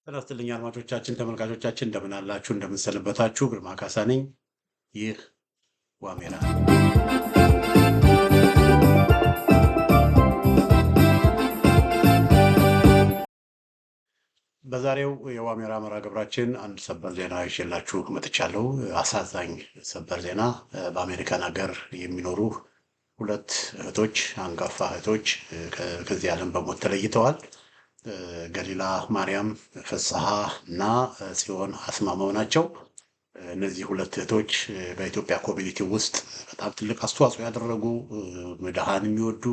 ጤና ይስጥልኝ አድማጮቻችን፣ ተመልካቾቻችን እንደምን አላችሁ? እንደምን ሰነበታችሁ? ግርማ ካሳ ነኝ። ይህ ዋሜራ በዛሬው የዋሜራ መርሃ ግብራችን አንድ ሰበር ዜና ይዤላችሁ መጥቻለሁ። አሳዛኝ ሰበር ዜና። በአሜሪካን ሀገር የሚኖሩ ሁለት እህቶች፣ አንጋፋ እህቶች ከዚህ ዓለም በሞት ተለይተዋል። ገሊላ ማርያም ፍስሐ እና ጽዮን አስማማው ናቸው። እነዚህ ሁለት እህቶች በኢትዮጵያ ኮሚኒቲ ውስጥ በጣም ትልቅ አስተዋጽኦ ያደረጉ ድሃን የሚወዱ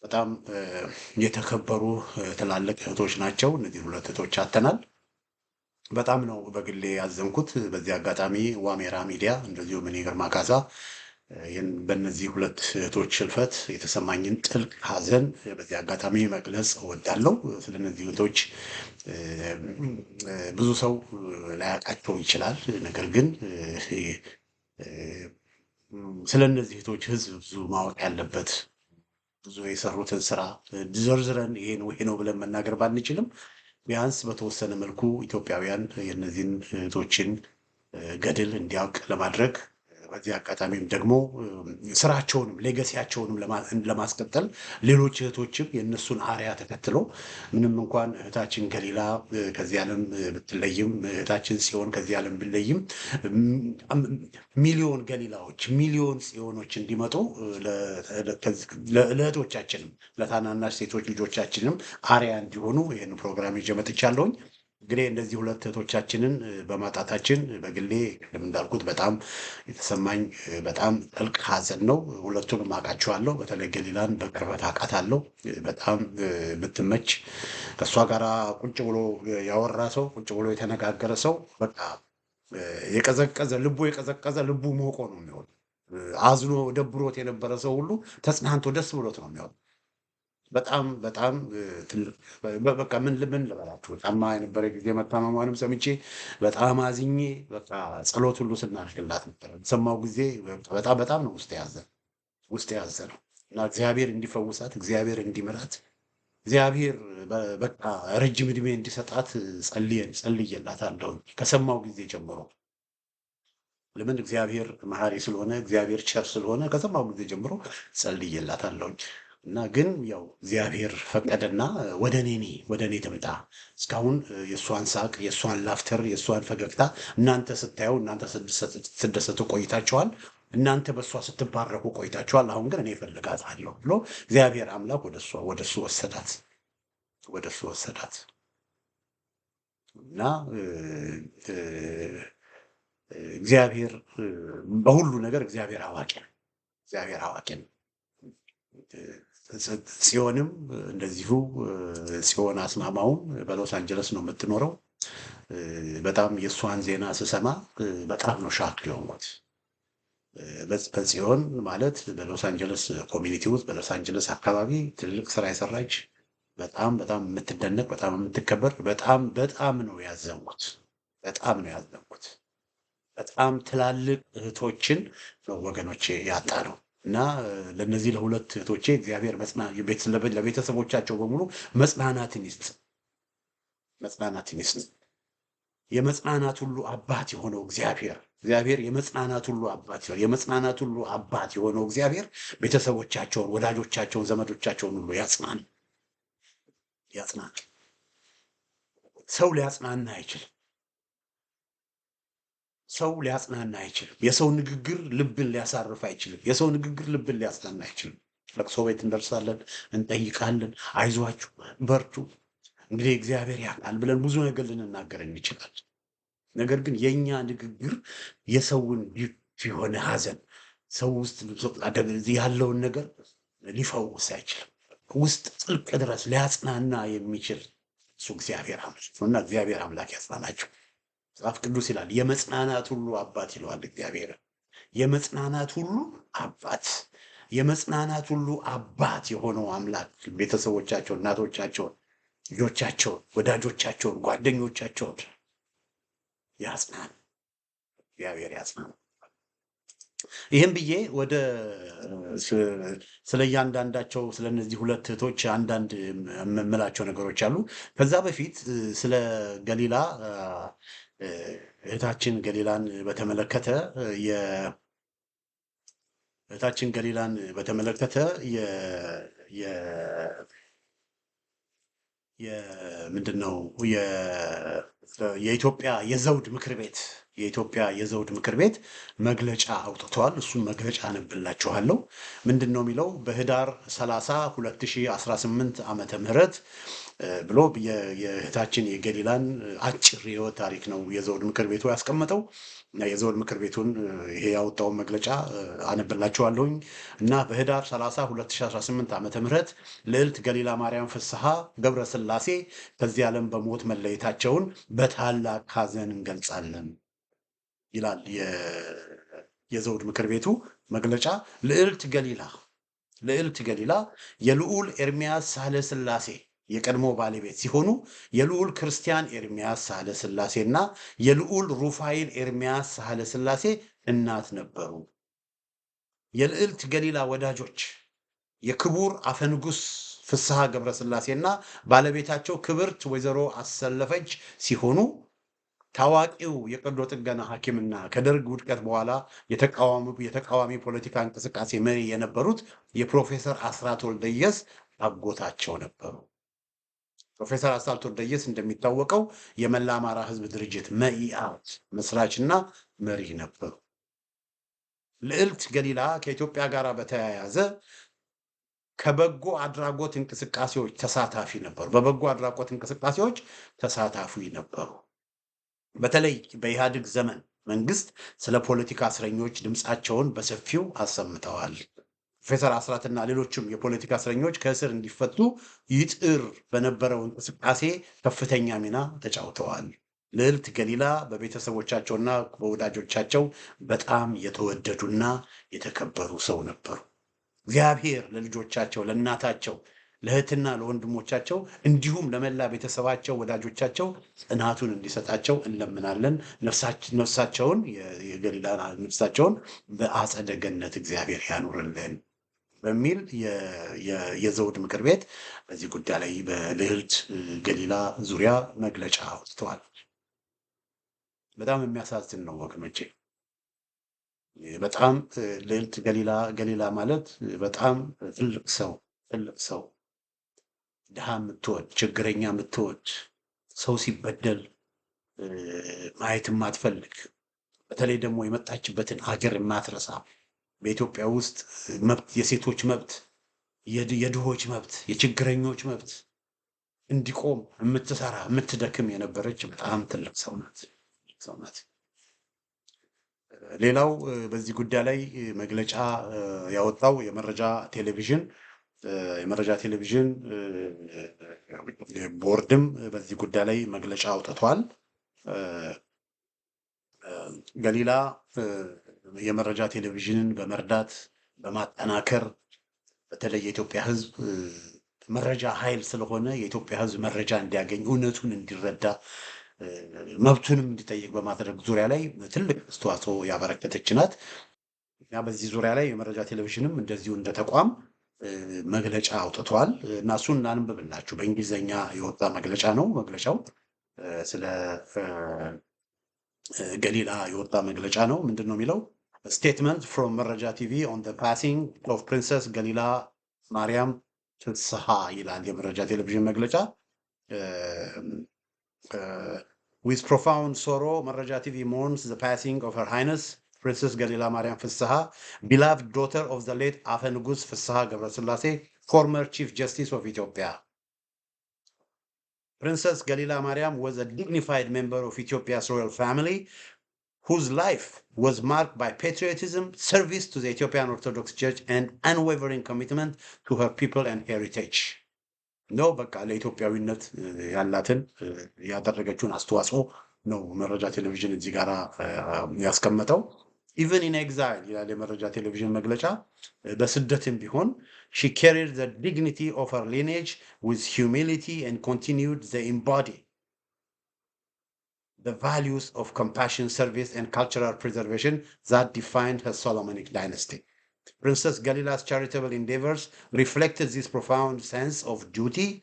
በጣም የተከበሩ ትላልቅ እህቶች ናቸው። እነዚህ ሁለት እህቶች አተናል። በጣም ነው በግሌ ያዘንኩት። በዚህ አጋጣሚ ዋሜራ ሚዲያ እንደዚሁም እኔ ግርማ ካሳ በእነዚህ ሁለት እህቶች ሕልፈት የተሰማኝን ጥልቅ ሐዘን በዚህ አጋጣሚ መግለጽ እወዳለሁ። ስለነዚህ እህቶች ብዙ ሰው ላያውቃቸው ይችላል። ነገር ግን ስለነዚህ እህቶች ሕዝብ ብዙ ማወቅ ያለበት ብዙ የሰሩትን ስራ ዘርዝረን ይሄ ነው ብለን መናገር ባንችልም ቢያንስ በተወሰነ መልኩ ኢትዮጵያውያን የእነዚህን እህቶችን ገድል እንዲያውቅ ለማድረግ በዚህ አጋጣሚም ደግሞ ስራቸውንም ሌገሲያቸውንም ለማስቀጠል ሌሎች እህቶችም የእነሱን አርያ ተከትሎ ምንም እንኳን እህታችን ገሊላ ከዚህ ዓለም ብትለይም እህታችን ጽዮን ከዚህ ዓለም ብትለይም ሚሊዮን ገሊላዎች ሚሊዮን ጽዮኖች እንዲመጡ ለእህቶቻችንም ለታናናሽ ሴቶች ልጆቻችንም አርያ እንዲሆኑ ይህን ፕሮግራም ይዤ መጥቻለሁኝ። እንግዲህ እንደዚህ ሁለት እህቶቻችንን በማጣታችን በግሌ ቅድም እንዳልኩት በጣም የተሰማኝ በጣም ጥልቅ ሐዘን ነው። ሁለቱንም አውቃቸዋለሁ። በተለይ ገሊላን በቅርበት አውቃታለሁ። በጣም ብትመች ከእሷ ጋር ቁጭ ብሎ ያወራ ሰው ቁጭ ብሎ የተነጋገረ ሰው በቃ የቀዘቀዘ ልቡ ሞቆ ነው የሚሆን። አዝኖ ደብሮት የነበረ ሰው ሁሉ ተጽናንቶ ደስ ብሎት ነው የሚሆን። በጣም በቃ ምን ልበላችሁ። ጫማ የነበረ ጊዜ መታመሟንም ሰምቼ በጣም አዝኜ በቃ ጸሎት ሁሉ ስናደርግላት ነበር። ሰማው ጊዜ በጣም ነው ውስጥ ያዘ ነው እና እግዚአብሔር እንዲፈውሳት፣ እግዚአብሔር እንዲምራት፣ እግዚአብሔር በቃ ረጅም ዕድሜ እንዲሰጣት ጸልዬላታለሁ ከሰማው ጊዜ ጀምሮ። ለምን እግዚአብሔር መሐሪ ስለሆነ እግዚአብሔር ቸር ስለሆነ ከሰማው ጊዜ ጀምሮ ጸልዬላታለሁ። እና ግን ያው እግዚአብሔር ፈቀደና ወደ እኔ ትምጣ። እስካሁን የእሷን ሳቅ፣ የእሷን ላፍተር፣ የእሷን ፈገግታ እናንተ ስታየው እናንተ ስትደሰቱ ቆይታችኋል። እናንተ በእሷ ስትባረኩ ቆይታችኋል። አሁን ግን እኔ እፈልጋታለሁ ብሎ እግዚአብሔር አምላክ ወደ እሱ ወሰዳት እና እግዚአብሔር በሁሉ ነገር እግዚአብሔር አዋቂ ነው። ጽዮንም እንደዚሁ ጽዮን አስማማውም በሎስ አንጀለስ ነው የምትኖረው። በጣም የእሷን ዜና ስሰማ በጣም ነው ሻክ የሆንኩት። በጽዮን ማለት በሎስ አንጀለስ ኮሚኒቲ ውስጥ በሎስ አንጀለስ አካባቢ ትልቅ ስራ የሰራች በጣም የምትደነቅ በጣም የምትከበር በጣም ነው ያዘንኩት። በጣም ትላልቅ እህቶችን ነው ወገኖቼ ያጣ ነው። እና ለነዚህ ለሁለት እህቶቼ እግዚአብሔር ለቤተሰቦቻቸው በሙሉ መጽናናትን ይስጥ። የመጽናናት ሁሉ አባት የሆነው እግዚአብሔር የመጽናናት ሁሉ አባት የሆነው እግዚአብሔር ቤተሰቦቻቸውን፣ ወዳጆቻቸውን፣ ዘመዶቻቸውን ሁሉ ያጽናን። ሰው ሊያጽናና አይችልም። የሰው ንግግር ልብን ሊያሳርፍ አይችልም። የሰው ንግግር ልብን ሊያጽናና አይችልም። ለቅሶ ቤት እንደርሳለን፣ እንጠይቃለን፣ አይዟችሁ በርቱ፣ እንግዲህ እግዚአብሔር ያውቃል ብለን ብዙ ነገር ልንናገር እንችላለን። ነገር ግን የእኛ ንግግር የሰውን የሆነ ሐዘን ሰው ውስጥ ያለውን ነገር ሊፈውስ አይችልም። ውስጥ ጥልቅ ድረስ ሊያጽናና የሚችል እሱ እግዚአብሔር አምላክ ነው እና እግዚአብሔር አምላክ ያጽናናቸው። መጽሐፍ ቅዱስ ይላል የመጽናናት ሁሉ አባት ይለዋል እግዚአብሔር። የመጽናናት ሁሉ አባት የሆነው አምላክ ቤተሰቦቻቸውን፣ እናቶቻቸውን፣ ልጆቻቸውን፣ ወዳጆቻቸውን፣ ጓደኞቻቸውን ያጽናን። እግዚአብሔር ያጽናን። ይህም ብዬ ወደ ስለ እያንዳንዳቸው ስለ እነዚህ ሁለት እህቶች አንዳንድ የምላቸው ነገሮች አሉ። ከዛ በፊት ስለ ገሊላ እህታችን ገሊላን በተመለከተ እህታችን ገሊላን በተመለከተ ምንድን ነው የኢትዮጵያ የዘውድ ምክር ቤት መግለጫ አውጥተዋል። እሱም መግለጫ አነብላችኋለሁ። ምንድን ነው የሚለው? በህዳር 30 2018 ዓመተ ምህረት ብሎ የእህታችን የገሊላን አጭር የህይወት ታሪክ ነው የዘውድ ምክር ቤቱ ያስቀመጠው። የዘውድ ምክር ቤቱን ይሄ ያወጣውን መግለጫ አነብላችኋለሁኝ እና በህዳር 30 2018 ዓመተ ምህረት ልዕልት ገሊላ ማርያም ፍስሐ ገብረስላሴ ከዚህ ዓለም በሞት መለየታቸውን በታላቅ ሐዘን እንገልጻለን ይላል የዘውድ ምክር ቤቱ መግለጫ። ልዕልት ገሊላ የልዑል ኤርሚያስ ሳህለ ሥላሴ የቀድሞ ባለቤት ሲሆኑ የልዑል ክርስቲያን ኤርሚያስ ሳህለ ሥላሴ እና የልዑል ሩፋኤል ኤርሚያስ ሳህለ ሥላሴ እናት ነበሩ። የልዕልት ገሊላ ወዳጆች የክቡር አፈንጉስ ፍስሐ ገብረስላሴና ባለቤታቸው ክብርት ወይዘሮ አሰለፈች ሲሆኑ ታዋቂው የቀዶ ጥገና ሐኪምና ከደርግ ውድቀት በኋላ የተቃዋሚ ፖለቲካ እንቅስቃሴ መሪ የነበሩት የፕሮፌሰር አስራት ወልደየስ አጎታቸው ነበሩ። ፕሮፌሰር አስራት ወልደየስ እንደሚታወቀው የመላ አማራ ሕዝብ ድርጅት መኢአድ መስራችና መሪ ነበሩ። ልዕልት ገሊላ ከኢትዮጵያ ጋር በተያያዘ ከበጎ አድራጎት እንቅስቃሴዎች ተሳታፊ ነበሩ። በተለይ በኢህአዴግ ዘመን መንግስት ስለ ፖለቲካ እስረኞች ድምፃቸውን በሰፊው አሰምተዋል። ፕሮፌሰር አስራትና ሌሎችም የፖለቲካ እስረኞች ከእስር እንዲፈቱ ይጥር በነበረው እንቅስቃሴ ከፍተኛ ሚና ተጫውተዋል። ልዕልት ገሊላ በቤተሰቦቻቸውና በወዳጆቻቸው በጣም የተወደዱና የተከበሩ ሰው ነበሩ። እግዚአብሔር ለልጆቻቸው፣ ለእናታቸው፣ ለእህትና ለወንድሞቻቸው እንዲሁም ለመላ ቤተሰባቸው፣ ወዳጆቻቸው ጽናቱን እንዲሰጣቸው እንለምናለን። ነፍሳቸውን የገሊላ ነፍሳቸውን በአጸደ ገነት እግዚአብሔር ያኑርልን በሚል የዘውድ ምክር ቤት በዚህ ጉዳይ ላይ በልዕልት ገሊላ ዙሪያ መግለጫ አውጥተዋል። በጣም የሚያሳዝን ነው ወገኖቼ። በጣም ልዕልት ገሊላ ማለት በጣም ትልቅ ሰው ድሃ የምትወድ ችግረኛ የምትወድ ሰው ሲበደል ማየት የማትፈልግ በተለይ ደግሞ የመጣችበትን ሀገር የማትረሳ በኢትዮጵያ ውስጥ መብት፣ የሴቶች መብት፣ የድሆች መብት፣ የችግረኞች መብት እንዲቆም የምትሰራ የምትደክም የነበረች በጣም ትልቅ ሰው ናት። ሌላው በዚህ ጉዳይ ላይ መግለጫ ያወጣው የመረጃ ቴሌቪዥን ቦርድም በዚህ ጉዳይ ላይ መግለጫ አውጥቷል። ገሊላ የመረጃ ቴሌቪዥንን በመርዳት በማጠናከር በተለይ የኢትዮጵያ ሕዝብ መረጃ ኃይል ስለሆነ የኢትዮጵያ ሕዝብ መረጃ እንዲያገኝ እውነቱን እንዲረዳ መብቱንም እንዲጠይቅ በማድረግ ዙሪያ ላይ ትልቅ አስተዋጽኦ ያበረከተች ናት እና በዚህ ዙሪያ ላይ የመረጃ ቴሌቪዥንም እንደዚሁ እንደ ተቋም መግለጫ አውጥቷል እና እሱን እናንብብላችሁ። በእንግሊዝኛ የወጣ መግለጫ ነው። መግለጫው ስለ ገሊላ የወጣ መግለጫ ነው። ምንድን ነው የሚለው? ስቴትመንት ፍሮም መረጃ ቲቪ ኦን ዘ ፓሲንግ ኦፍ ፕሪንሰስ ገሊላ ማርያም ፍስሐ ይላል የመረጃ ቴሌቪዥን መግለጫ። With profound sorrow, Maraja TV mourns the passing of Her Highness Princess Galila Mariam Fissaha, beloved daughter of the late Afenugus Fissaha Gabrasillase, former Chief Justice of Ethiopia. Princess Galila Mariam was a dignified member of Ethiopia's royal family, whose life was marked by patriotism, service to the Ethiopian Orthodox Church, and unwavering commitment to her people and heritage. ነው በቃ ለኢትዮጵያዊነት ያላትን ያደረገችውን አስተዋጽኦ ነው መረጃ ቴሌቪዥን እዚህ ጋር ያስቀመጠው። ኢቨን ኢን ኤግዛይል ይላል የመረጃ ቴሌቪዥን መግለጫ። በስደትም ቢሆን she carried the dignity of her lineage with humility and continued the embody the values of compassion, service, and cultural preservation that defined her Solomonic dynasty. Princess Galila's charitable endeavors reflected this profound sense of duty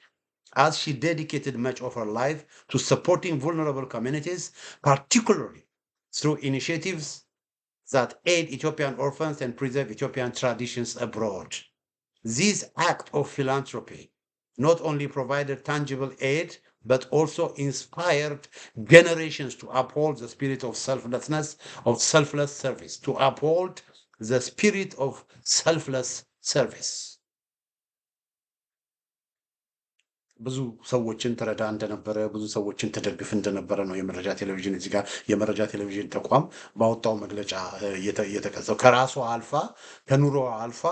as she dedicated much of her life to supporting vulnerable communities, particularly through initiatives that aid Ethiopian orphans and preserve Ethiopian traditions abroad. This act of philanthropy not only provided tangible aid, but also inspired generations to uphold the spirit of selflessness, of selfless service, to uphold the spirit of selfless service. ብዙ ሰዎችን ትረዳ እንደነበረ ብዙ ሰዎችን ትደግፍ እንደነበረ ነው የመረጃ ቴሌቪዥን እዚህ ጋር የመረጃ ቴሌቪዥን ተቋም ባወጣው መግለጫ እየተቀጸው ከራሷ አልፋ ከኑሮ አልፋ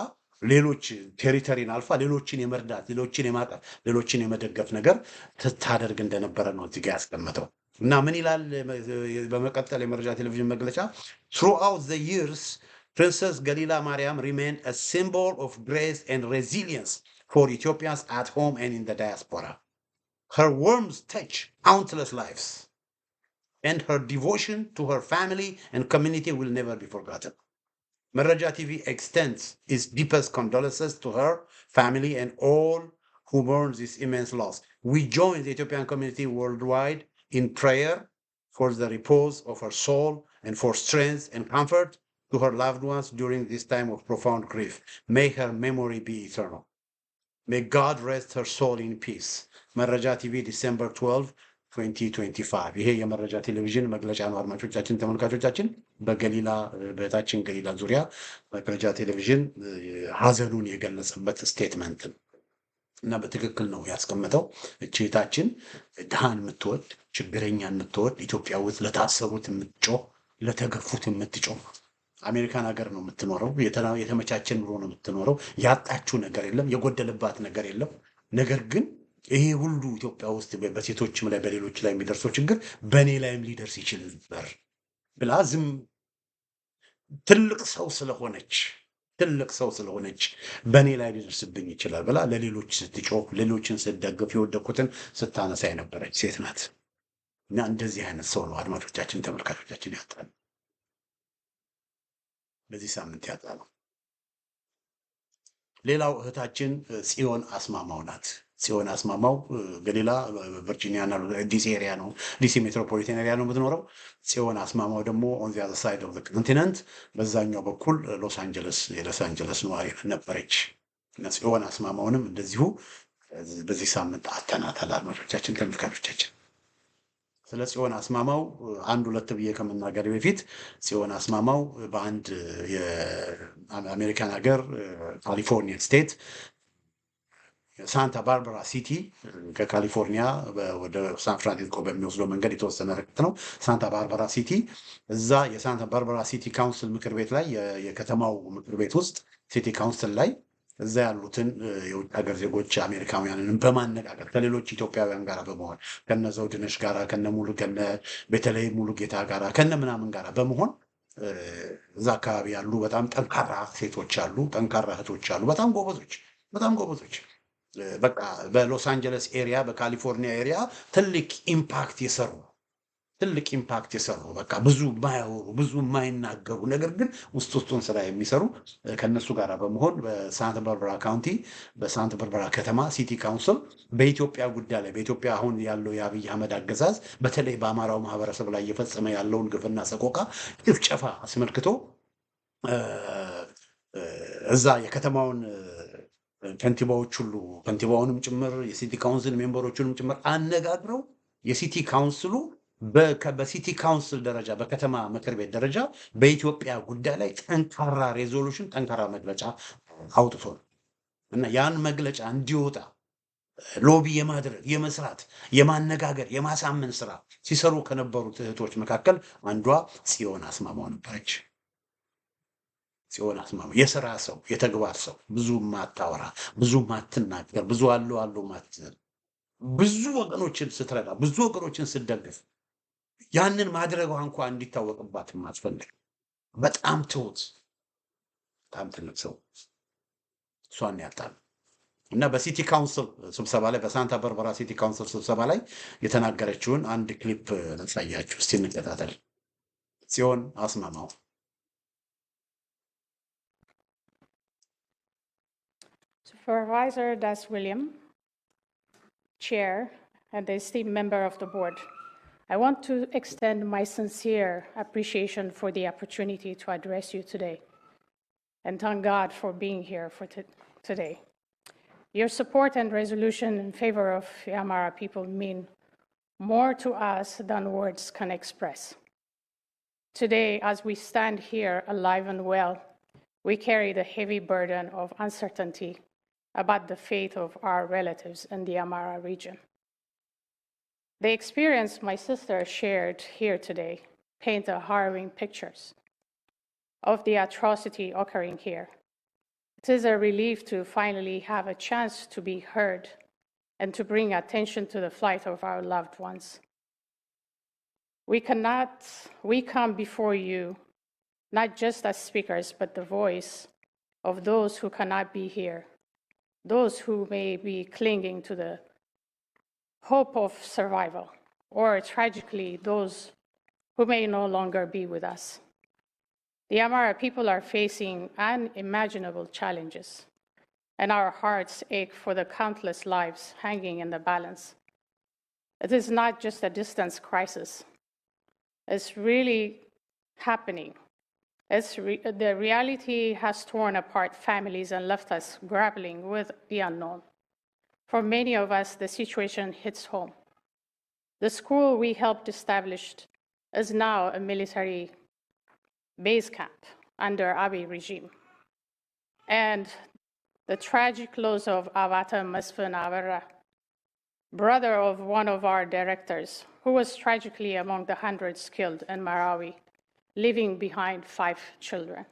ሌሎች ቴሪተሪን አልፋ ሌሎችን የመርዳት ሌሎችን የማቀፍ ሌሎችን የመደገፍ ነገር ትታደርግ እንደነበረ ነው እዚህ ጋር ያስቀመጠው እና ምን ይላል በመቀጠል የመረጃ ቴሌቪዥን መግለጫ throughout the years Princess Galila Mariam remained a symbol of grace and resilience for Ethiopians at home and in the diaspora. Her warmth touched countless lives, and her devotion to her family and community will never be forgotten. Maraja TV extends its deepest condolences to her family and all who mourn this immense loss. We join the Ethiopian community worldwide in prayer for the repose of her soul and for strength and comfort to her loved ones during this time of profound grief. May her memory be eternal. May God rest her soul in peace. መረጃ ቲቪ ዲሴምበር 12 2025 ይሄ የመረጃ ቴሌቪዥን መግለጫ ነው። አድማጮቻችን፣ ተመልካቾቻችን በገሊላ በታችን ገሊላ ዙሪያ መረጃ ቴሌቪዥን ሀዘኑን የገለጸበት ስቴትመንት እና በትክክል ነው ያስቀመጠው። እቺታችን ድሃን የምትወድ ችግረኛ የምትወድ ኢትዮጵያ ውስጥ ለታሰሩት የምትጮህ ለተገፉት የምትጮህ አሜሪካን ሀገር ነው የምትኖረው። የተመቻቸ ኑሮ ነው የምትኖረው። ያጣችው ነገር የለም፣ የጎደለባት ነገር የለም። ነገር ግን ይሄ ሁሉ ኢትዮጵያ ውስጥ በሴቶችም ላይ በሌሎች ላይ የሚደርሰው ችግር በእኔ ላይም ሊደርስ ይችል ነበር ብላ ዝም ትልቅ ሰው ስለሆነች በእኔ ላይ ሊደርስብኝ ይችላል ብላ ለሌሎች ስትጮህ ሌሎችን ስትደግፍ የወደቁትን ስታነሳ የነበረች ሴት ናት እና እንደዚህ አይነት ሰው ነው አድማጮቻችን ተመልካቾቻችን ያጣል በዚህ ሳምንት ያጣሉ። ሌላው እህታችን ጽዮን አስማማው ናት። ጽዮን አስማማው ገሊላ ቨርጂኒያ እና ዲሲ ኤሪያ ነው ዲሲ ሜትሮፖሊታን ኤሪያ ነው የምትኖረው። ጽዮን አስማማው ደግሞ ኦን ዘ አዘር ሳይድ ኦፍ ዘ ኮንቲነንት በዛኛው በኩል የሎስ አንጀለስ ነዋሪ ነበረች። እና ጽዮን አስማማውንም እንደዚሁ በዚህ ሳምንት አተናታል። አድማጮቻችን ተመልካቾቻችን ስለ ጽዮን አስማማው አንድ ሁለት ብዬ ከመናገር በፊት ጽዮን አስማማው በአንድ የአሜሪካን ሀገር ካሊፎርኒያ ስቴት ሳንታ ባርባራ ሲቲ ከካሊፎርኒያ ወደ ሳን ፍራንሲስኮ በሚወስደው መንገድ የተወሰነ ርቀት ነው። ሳንታ ባርባራ ሲቲ እዛ የሳንታ ባርባራ ሲቲ ካውንስል ምክር ቤት ላይ የከተማው ምክር ቤት ውስጥ ሲቲ ካውንስል ላይ እዛ ያሉትን የውጭ ሀገር ዜጎች አሜሪካውያንን በማነጋገር ከሌሎች ኢትዮጵያውያን ጋር በመሆን ከነ ዘውድነሽ ጋራ ከነ በተለይ ሙሉ ጌታ ጋራ ከነ ምናምን ጋራ በመሆን እዛ አካባቢ ያሉ በጣም ጠንካራ ሴቶች አሉ፣ ጠንካራ እህቶች አሉ፣ በጣም ጎበዞች በቃ በሎስ አንጀለስ ኤሪያ በካሊፎርኒያ ኤሪያ ትልቅ ኢምፓክት የሰሩ በቃ ብዙ ማያወሩ ብዙ የማይናገሩ ነገር ግን ውስጡን ስራ የሚሰሩ ከነሱ ጋር በመሆን በሳንታ ባርባራ ካውንቲ በሳንታ ባርባራ ከተማ ሲቲ ካውንስል በኢትዮጵያ ጉዳይ ላይ በኢትዮጵያ አሁን ያለው የአብይ አህመድ አገዛዝ በተለይ በአማራው ማህበረሰብ ላይ እየፈጸመ ያለውን ግፍና ሰቆቃ ጭፍጨፋ አስመልክቶ እዛ የከተማውን ከንቲባውንም ጭምር የሲቲ ካውንስል ሜምበሮቹንም ጭምር አነጋግረው የሲቲ ካውንስሉ በሲቲ ካውንስል ደረጃ በከተማ ምክር ቤት ደረጃ በኢትዮጵያ ጉዳይ ላይ ጠንካራ ሬዞሉሽን ጠንካራ መግለጫ አውጥቶ እና ያን መግለጫ እንዲወጣ ሎቢ የማድረግ የመስራት የማነጋገር የማሳመን ስራ ሲሰሩ ከነበሩት እህቶች መካከል አንዷ ጽዮን አስማማው ነበረች። ጽዮን አስማማው የሥራ ሰው የተግባር ሰው ብዙ ማታወራ ብዙ ማትናገር ብዙ አሉ ማትዘር ብዙ ወገኖችን ስትረዳ ብዙ ወገኖችን ስትደግፍ ያንን ማድረጓ እንኳን እንዲታወቅባት ማትፈልግ በጣም ትሁት በጣም ትልቅ ሰው እሷን ያጣል። እና በሲቲ ካውንስል ስብሰባ ላይ በሳንታ በርበራ ሲቲ ካውንስል ስብሰባ ላይ የተናገረችውን አንድ ክሊፕ ላሳያችሁ እስቲ እንከታተል። ጽዮን አስማማው። Supervisor Das William, Chair, and the esteemed member of the board, I want to extend my sincere appreciation for the opportunity to address you today, and thank God for being here for today. Your support and resolution in favor of the Amhara people mean more to us than words can express. Today, as we stand here alive and well, we carry the heavy burden of uncertainty about the fate of our relatives in the Amhara region. The experience my sister shared here today paint a harrowing pictures of the atrocity occurring here. It is a relief to finally have a chance to be heard and to bring attention to the plight of our loved ones. We come before you not just as speakers, but the voice of those who cannot be here, those who may be clinging to the hope of survival, or tragically, those who may no longer be with us. The Amhara people are facing unimaginable challenges, and our hearts ache for the countless lives hanging in the balance. It is not just a distance crisis. It's really happening. The reality has torn apart families and left us grappling with the unknown. For many of us, the situation hits home. The school we helped establish is now a military base camp under Abiy regime. And the tragic loss of Avata Masfin Avera, brother of one of our directors, who was tragically among the hundreds killed in Marawi, leaving behind 5 children.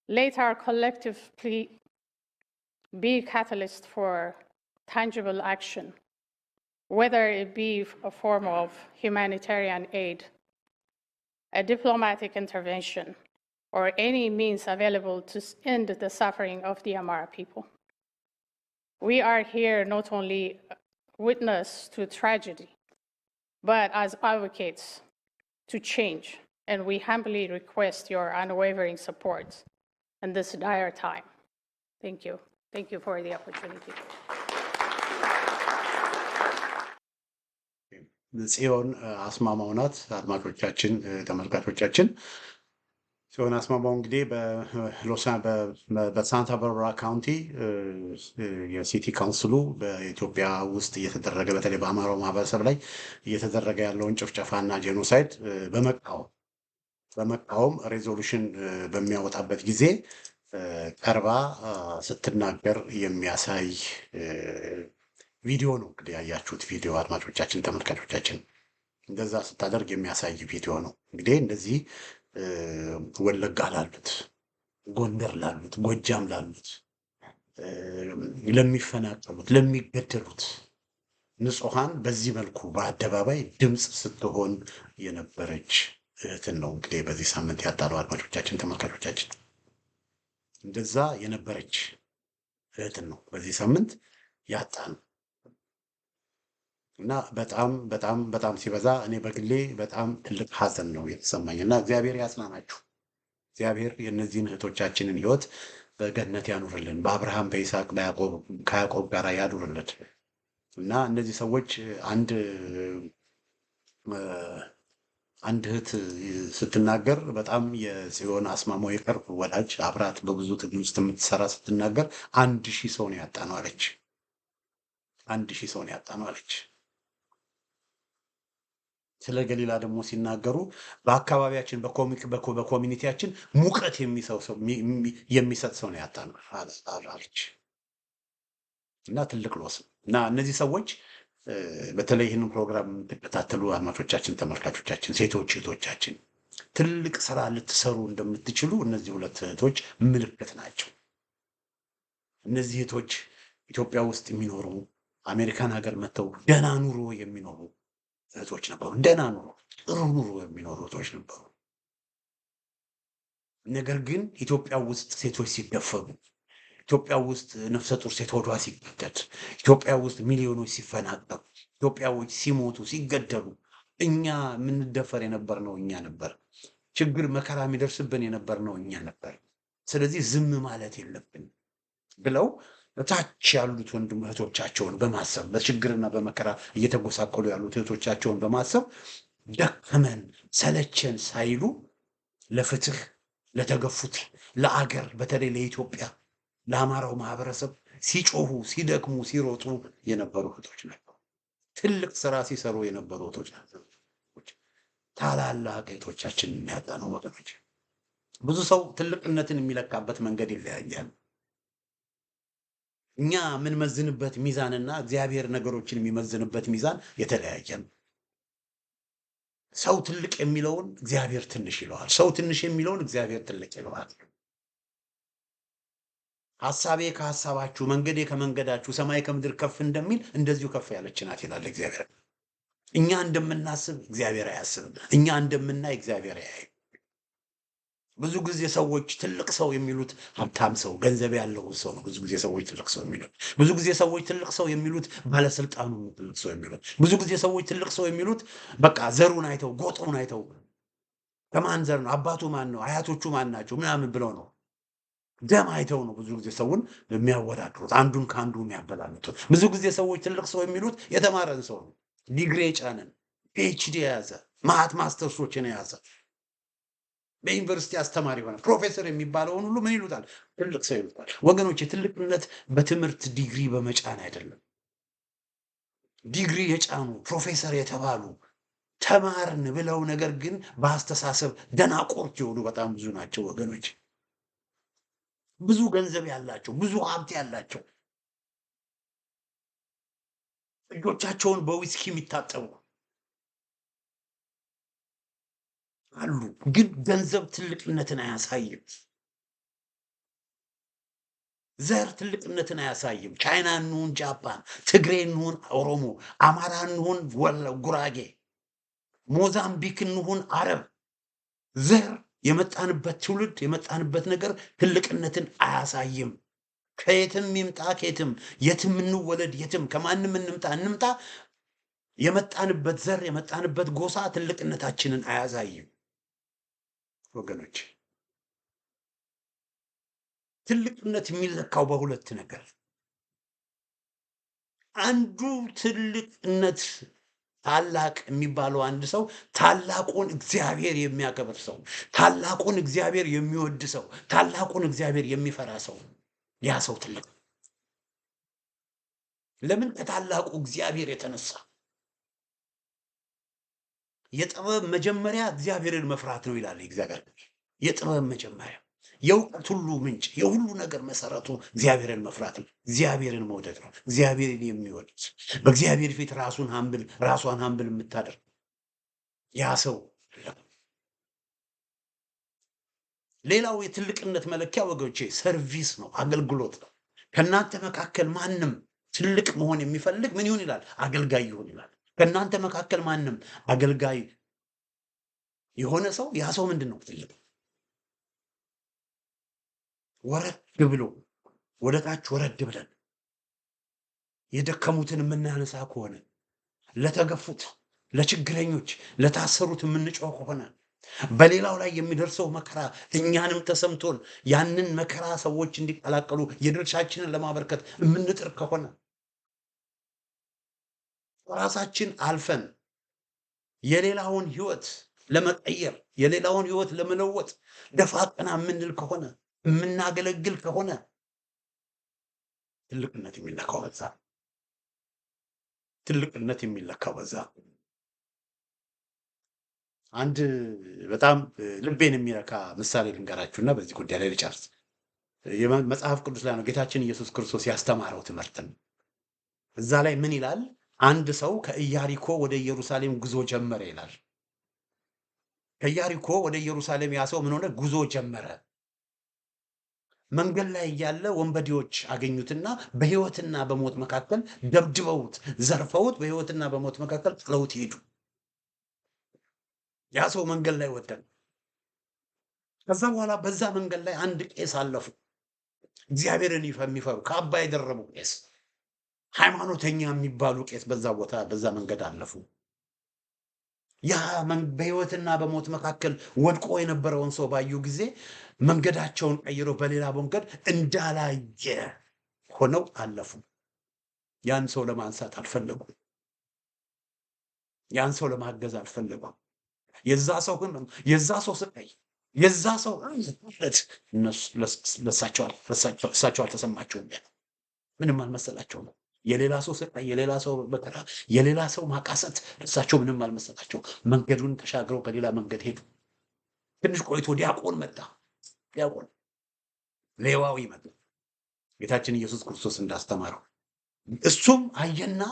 Let our collective plea be a catalyst for tangible action, whether it be a form of humanitarian aid, a diplomatic intervention, or any means available to end the suffering of the Amhara people. We are here not only witness to tragedy, but as advocates to change, and we humbly request your unwavering support in this dire time. Thank you. Thank you for the opportunity. ጽዮን አስማማው ናት። አድማጮቻችን፣ ተመልካቾቻችን ጽዮን አስማማው እንግዲህ በሳንታ ባርባራ ካውንቲ የሲቲ ካውንስሉ በኢትዮጵያ ውስጥ እየተደረገ በተለይ በአማራው ማህበረሰብ ላይ እየተደረገ ያለውን ጭፍጨፋና ጄኖሳይድ በመቃወም ሬዞሉሽን በሚያወጣበት ጊዜ ቀርባ ስትናገር የሚያሳይ ቪዲዮ ነው። እንግዲህ ያያችሁት ቪዲዮ አድማጮቻችን፣ ተመልካቾቻችን እንደዛ ስታደርግ የሚያሳይ ቪዲዮ ነው። እንግዲህ እንደዚህ ወለጋ ላሉት፣ ጎንደር ላሉት፣ ጎጃም ላሉት፣ ለሚፈናቀሉት፣ ለሚገደሉት ንጹሐን በዚህ መልኩ በአደባባይ ድምፅ ስትሆን የነበረች እህትን ነው እንግዲህ በዚህ ሳምንት ያጣነው አድማጮቻችን፣ ተመልካቾቻችን። እንደዛ የነበረች እህትን ነው በዚህ ሳምንት ያጣነው እና በጣም በጣም በጣም ሲበዛ እኔ በግሌ በጣም ትልቅ ሐዘን ነው የተሰማኝ እና እግዚአብሔር ያጽናናችሁ። እግዚአብሔር የእነዚህን እህቶቻችንን ሕይወት በገነት ያኑርልን፣ በአብርሃም በይስሐቅ ከያዕቆብ ጋር ያኑርልን እና እነዚህ ሰዎች አንድ እህት ስትናገር በጣም የጽዮን አስማማው የቅርብ ወዳጅ አብራት በብዙ ትግል ውስጥ የምትሰራ ስትናገር 1000 ሰው ነው ያጣነው አለች። 1000 ሰው ነው ያጣነው አለች። ስለ ገሊላ ደግሞ ሲናገሩ በአካባቢያችን በኮሚኒቲያችን ሙቀት የሚሰጥ ሰው ነው ያጣነው አለች እና ትልቅ ሎስ እና እነዚህ ሰዎች በተለይ ይህንን ፕሮግራም የምትከታተሉ አድማጮቻችን፣ ተመልካቾቻችን፣ ሴቶች እህቶቻችን ትልቅ ስራ ልትሰሩ እንደምትችሉ እነዚህ ሁለት እህቶች ምልክት ናቸው። እነዚህ እህቶች ኢትዮጵያ ውስጥ የሚኖሩ አሜሪካን ሀገር መጥተው ደህና ኑሮ የሚኖሩ እህቶች ነበሩ። ደህና ኑሮ፣ ጥሩ ኑሮ የሚኖሩ እህቶች ነበሩ። ነገር ግን ኢትዮጵያ ውስጥ ሴቶች ሲደፈሩ፣ ኢትዮጵያ ውስጥ ነፍሰ ጡር ሴት ሆዷ ሲቀደድ፣ ኢትዮጵያ ውስጥ ሚሊዮኖች ሲፈናቀሉ፣ ኢትዮጵያዎች ሲሞቱ ሲገደሉ እኛ የምንደፈር የነበርነው እኛ ነበር። ችግር መከራ የሚደርስብን የነበርነው እኛ ነበር። ስለዚህ ዝም ማለት የለብን ብለው እታች ያሉት ወንድም እህቶቻቸውን በማሰብ በችግርና በመከራ እየተጎሳቀሉ ያሉት እህቶቻቸውን በማሰብ ደከመን ሰለቸን ሳይሉ ለፍትህ ለተገፉት ለአገር በተለይ ለኢትዮጵያ ለአማራው ማህበረሰብ ሲጮሁ ሲደክሙ ሲሮጡ የነበሩ እህቶች ነበሩ። ትልቅ ስራ ሲሰሩ የነበሩ እህቶች ነበሩ። ታላላቅ እህቶቻችን የሚያጣ ነው ወገኖች። ብዙ ሰው ትልቅነትን የሚለካበት መንገድ ይለያያል። እኛ የምንመዝንበት ሚዛንና እግዚአብሔር ነገሮችን የሚመዝንበት ሚዛን የተለያየ ነው። ሰው ትልቅ የሚለውን እግዚአብሔር ትንሽ ይለዋል። ሰው ትንሽ የሚለውን እግዚአብሔር ትልቅ ይለዋል። ሐሳቤ ከሐሳባችሁ መንገዴ ከመንገዳችሁ ሰማይ ከምድር ከፍ እንደሚል እንደዚሁ ከፍ ያለች ናት ይላል እግዚአብሔር። እኛ እንደምናስብ እግዚአብሔር አያስብም። እኛ እንደምናይ እግዚአብሔር ያያይ። ብዙ ጊዜ ሰዎች ትልቅ ሰው የሚሉት ሀብታም ሰው ገንዘብ ያለው ሰው ነው። ብዙ ጊዜ ሰዎች ትልቅ ሰው የሚሉት ብዙ ጊዜ ሰዎች ትልቅ ሰው የሚሉት ባለስልጣኑ ትልቅ ሰው የሚሉት ብዙ ጊዜ ሰዎች ትልቅ ሰው የሚሉት በቃ ዘሩን አይተው ጎጡን አይተው ከማን ዘር ነው አባቱ ማን ነው አያቶቹ ማን ናቸው ምናምን ብለው ነው ደም አይተው ነው ብዙ ጊዜ ሰውን የሚያወዳድሩት አንዱን ከአንዱ የሚያበላሉት። ብዙ ጊዜ ሰዎች ትልቅ ሰው የሚሉት የተማረን ሰው ነው። ዲግሪ የጫነን ፒኤችዲ የያዘ ማት ማስተርሶችን የያዘ በዩኒቨርሲቲ አስተማሪ ሆነ ፕሮፌሰር የሚባለውን ሁሉ ምን ይሉታል? ትልቅ ሰው ይሉታል። ወገኖች ትልቅነት በትምህርት ዲግሪ በመጫን አይደለም። ዲግሪ የጫኑ ፕሮፌሰር የተባሉ ተማርን ብለው ነገር ግን በአስተሳሰብ ደናቆርት የሆኑ በጣም ብዙ ናቸው ወገኖች። ብዙ ገንዘብ ያላቸው ብዙ ሀብት ያላቸው እጆቻቸውን በዊስኪ የሚታጠቡ አሉ። ግን ገንዘብ ትልቅነትን አያሳይም። ዘር ትልቅነትን አያሳይም። ቻይና እንሁን ጃፓን፣ ትግሬ እንሁን ኦሮሞ፣ አማራ እንሁን ጉራጌ፣ ሞዛምቢክ እንሁን አረብ፣ ዘር የመጣንበት ትውልድ የመጣንበት ነገር ትልቅነትን አያሳይም። ከየትም ይምጣ ከየትም የትም እንወለድ የትም ከማንም እንምጣ የመጣንበት ዘር የመጣንበት ጎሳ ትልቅነታችንን አያሳይም። ወገኖች ትልቅነት የሚለካው በሁለት ነገር። አንዱ ትልቅነት ታላቅ የሚባለው አንድ ሰው ታላቁን እግዚአብሔር የሚያከብር ሰው፣ ታላቁን እግዚአብሔር የሚወድ ሰው፣ ታላቁን እግዚአብሔር የሚፈራ ሰው፣ ያ ሰው ትልቅ። ለምን? ከታላቁ እግዚአብሔር የተነሳ። የጥበብ መጀመሪያ እግዚአብሔርን መፍራት ነው ይላል እግዚአብሔር። የጥበብ መጀመሪያ የእውቀት ሁሉ ምንጭ የሁሉ ነገር መሰረቱ እግዚአብሔርን መፍራት ነው። እግዚአብሔርን መውደድ ነው። እግዚአብሔርን የሚወድ በእግዚአብሔር ፊት ራሷን ሀምብል የምታደርግ ያ ሰው። ሌላው የትልቅነት መለኪያ ወገኖቼ ሰርቪስ ነው፣ አገልግሎት ነው። ከእናንተ መካከል ማንም ትልቅ መሆን የሚፈልግ ምን ይሁን ይላል? አገልጋይ ይሁን ይላል። ከእናንተ መካከል ማንም አገልጋይ የሆነ ሰው ያ ሰው ምንድን ነው? ትልቅ። ወረድ ብሎ ወደ ታች ወረድ ብለን የደከሙትን የምናነሳ ከሆነ ለተገፉት፣ ለችግረኞች፣ ለታሰሩት የምንጮህ ከሆነ በሌላው ላይ የሚደርሰው መከራ እኛንም ተሰምቶን ያንን መከራ ሰዎች እንዲቀላቀሉ የድርሻችንን ለማበርከት የምንጥር ከሆነ ራሳችን አልፈን የሌላውን ሕይወት ለመቀየር የሌላውን ሕይወት ለመለወጥ ደፋ ቀና የምንል ከሆነ የምናገለግል ከሆነ ትልቅነት የሚለካው በዛ። ትልቅነት የሚለካው በዛ። አንድ በጣም ልቤን የሚነካ ምሳሌ ልንገራችሁና በዚህ ጉዳይ ላይ ልጨርስ። መጽሐፍ ቅዱስ ላይ ነው ጌታችን ኢየሱስ ክርስቶስ ያስተማረው ትምህርት ነው። እዛ ላይ ምን ይላል? አንድ ሰው ከኢያሪኮ ወደ ኢየሩሳሌም ጉዞ ጀመረ ይላል። ከኢያሪኮ ወደ ኢየሩሳሌም ያ ሰው ምን ሆነ? ጉዞ ጀመረ። መንገድ ላይ እያለ ወንበዴዎች አገኙትና በሕይወትና በሞት መካከል ደብድበውት ዘርፈውት በሕይወትና በሞት መካከል ጥለውት ሄዱ። ያ ሰው መንገድ ላይ ወደቀ። ከዛ በኋላ በዛ መንገድ ላይ አንድ ቄስ አለፉ። እግዚአብሔርን የሚፈሩ ካባ የደረቡ ቄስ፣ ሃይማኖተኛ የሚባሉ ቄስ በዛ ቦታ በዛ መንገድ አለፉ። ያ በሕይወትና በሞት መካከል ወድቆ የነበረውን ሰው ባዩ ጊዜ መንገዳቸውን ቀይረው በሌላ መንገድ እንዳላየ ሆነው አለፉ። ያን ሰው ለማንሳት አልፈለጉም። ያን ሰው ለማገዝ አልፈለጉም። የዛ ሰው ህመም፣ የዛ ሰው ስቃይ፣ የዛ ሰው እሳቸው አልተሰማቸውም። ምንም አልመሰላቸውም። የሌላ ሰው ስቃይ፣ የሌላ ሰው መከራ፣ የሌላ ሰው ማቃሰት እሳቸው ምንም አልመሰላቸው። መንገዱን ተሻግረው በሌላ መንገድ ሄዱ። ትንሽ ቆይቶ ዲያቆን መጣ። ዲያቆን ሌዋዊ መጣ። ጌታችን ኢየሱስ ክርስቶስ እንዳስተማረው እሱም አየና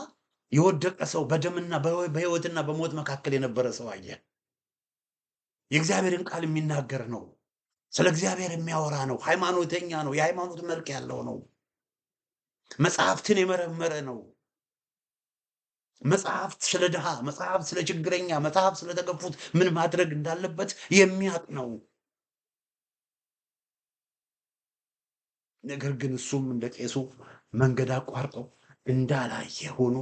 የወደቀ ሰው በደምና በሕይወትና በሞት መካከል የነበረ ሰው አየ። የእግዚአብሔርን ቃል የሚናገር ነው። ስለ እግዚአብሔር የሚያወራ ነው። ሃይማኖተኛ ነው። የሃይማኖት መልክ ያለው ነው። መጽሐፍትን የመረመረ ነው። መጽሐፍት ስለ ድሃ፣ መጽሐፍት ስለ ችግረኛ፣ መጽሐፍት ስለተገፉት ምን ማድረግ እንዳለበት የሚያውቅ ነው። ነገር ግን እሱም እንደ ቄሱ መንገድ አቋርጠው እንዳላየ ሆኖ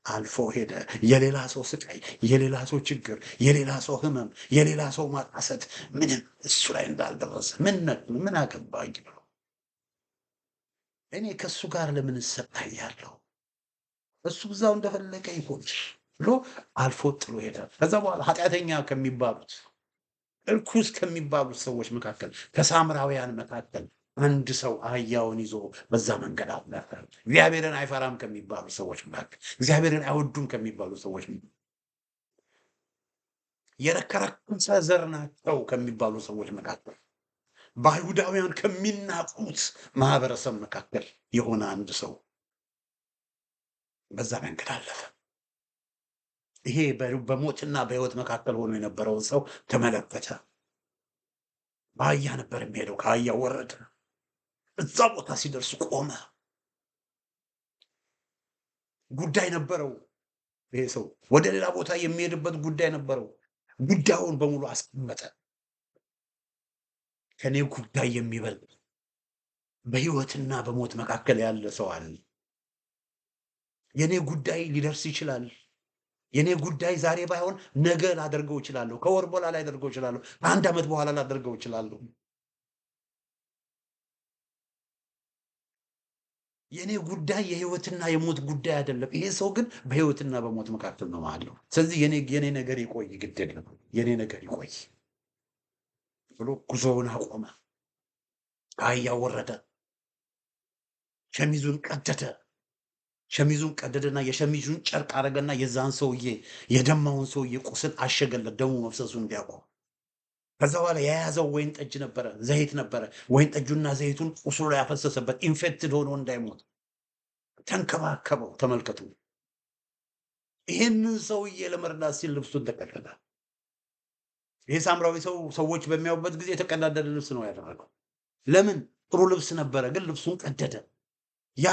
አልፎ ሄደ። የሌላ ሰው ስቃይ፣ የሌላ ሰው ችግር፣ የሌላ ሰው ህመም፣ የሌላ ሰው ማቃሰት ምንም እሱ ላይ እንዳልደረሰ ምን አገባኝ ብሎ እኔ ከእሱ ጋር ለምን እሰቃያለሁ? እሱ ብዛው እንደፈለገ ይሆን ብሎ አልፎ ጥሎ ሄደ። ከዛ በኋላ ኃጢአተኛ ከሚባሉት እርኩስ ከሚባሉት ሰዎች መካከል ከሳምራውያን መካከል አንድ ሰው አህያውን ይዞ በዛ መንገድ አለፈ። እግዚአብሔርን አይፈራም ከሚባሉ ሰዎች መካከል፣ እግዚአብሔርን አይወዱም ከሚባሉ ሰዎች፣ የረከረከሰ ዘር ናቸው ከሚባሉ ሰዎች መካከል፣ በአይሁዳውያን ከሚናቁት ማህበረሰብ መካከል የሆነ አንድ ሰው በዛ መንገድ አለፈ። ይሄ በሞትና በሕይወት መካከል ሆኖ የነበረውን ሰው ተመለከተ። በአህያ ነበር የሚሄደው። ከአህያ ወረደ። እዛ ቦታ ሲደርስ ቆመ። ጉዳይ ነበረው። ይሄ ሰው ወደ ሌላ ቦታ የሚሄድበት ጉዳይ ነበረው። ጉዳዩን በሙሉ አስቀመጠ። ከኔ ጉዳይ የሚበልጥ በሕይወትና በሞት መካከል ያለ ሰው አለ። የኔ ጉዳይ ሊደርስ ይችላል። የኔ ጉዳይ ዛሬ ባይሆን ነገ ላደርገው እችላለሁ። ከወር በኋላ ላደርገው እችላለሁ። ከአንድ ዓመት በኋላ ላደርገው እችላለሁ። የኔ ጉዳይ የሕይወትና የሞት ጉዳይ አይደለም። ይሄ ሰው ግን በሕይወትና በሞት መካከል ነው አለው። ስለዚህ የኔ ነገር ይቆይ፣ ግድ የለም የኔ ነገር ይቆይ ብሎ ጉዞውን አቆመ። አህያ ወረደ። ሸሚዙን ቀደደ። ሸሚዙን ቀደደና የሸሚዙን ጨርቅ አረገና የዛን ሰውዬ የደማውን ሰውዬ ቁስል አሸገለት፣ ደሙ መፍሰሱ እንዲያቆም። ከዛ በኋላ የያዘው ወይን ጠጅ ነበረ፣ ዘይት ነበረ። ወይን ጠጁና ዘይቱን ቁስሉ ላይ ያፈሰሰበት፣ ኢንፌክትድ ሆኖ እንዳይሞት ተንከባከበው። ተመልከቱ። ይህንን ሰውዬ ለመርዳት ሲል ልብሱን ተቀደደ። ይሄ ሳምራዊ ሰው ሰዎች በሚያዩበት ጊዜ የተቀዳደደ ልብስ ነው ያደረገው። ለምን? ጥሩ ልብስ ነበረ፣ ግን ልብሱን ቀደደ። ያ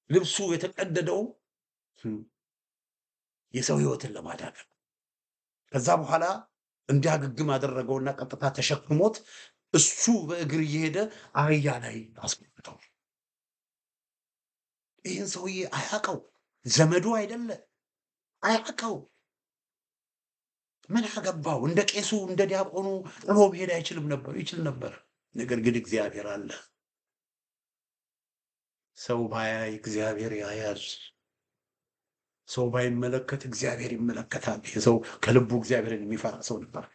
ልብሱ የተቀደደው የሰው ሕይወትን ለማዳን። ከዛ በኋላ እንዲያገግም አደረገውና ቀጥታ ተሸክሞት እሱ በእግር እየሄደ አህያ ላይ አስቀምጠው። ይህን ሰውዬ አያውቀው፣ ዘመዱ አይደለ፣ አያውቀው። ምን አገባው? እንደ ቄሱ እንደ ዲያቆኑ ጥሎ መሄድ አይችልም ነበር? ይችል ነበር። ነገር ግን እግዚአብሔር አለ። ሰው ባያይ እግዚአብሔር ያያል። ሰው ባይመለከት እግዚአብሔር ይመለከታል። ሰው ከልቡ እግዚአብሔርን የሚፈራ ሰው ነበር።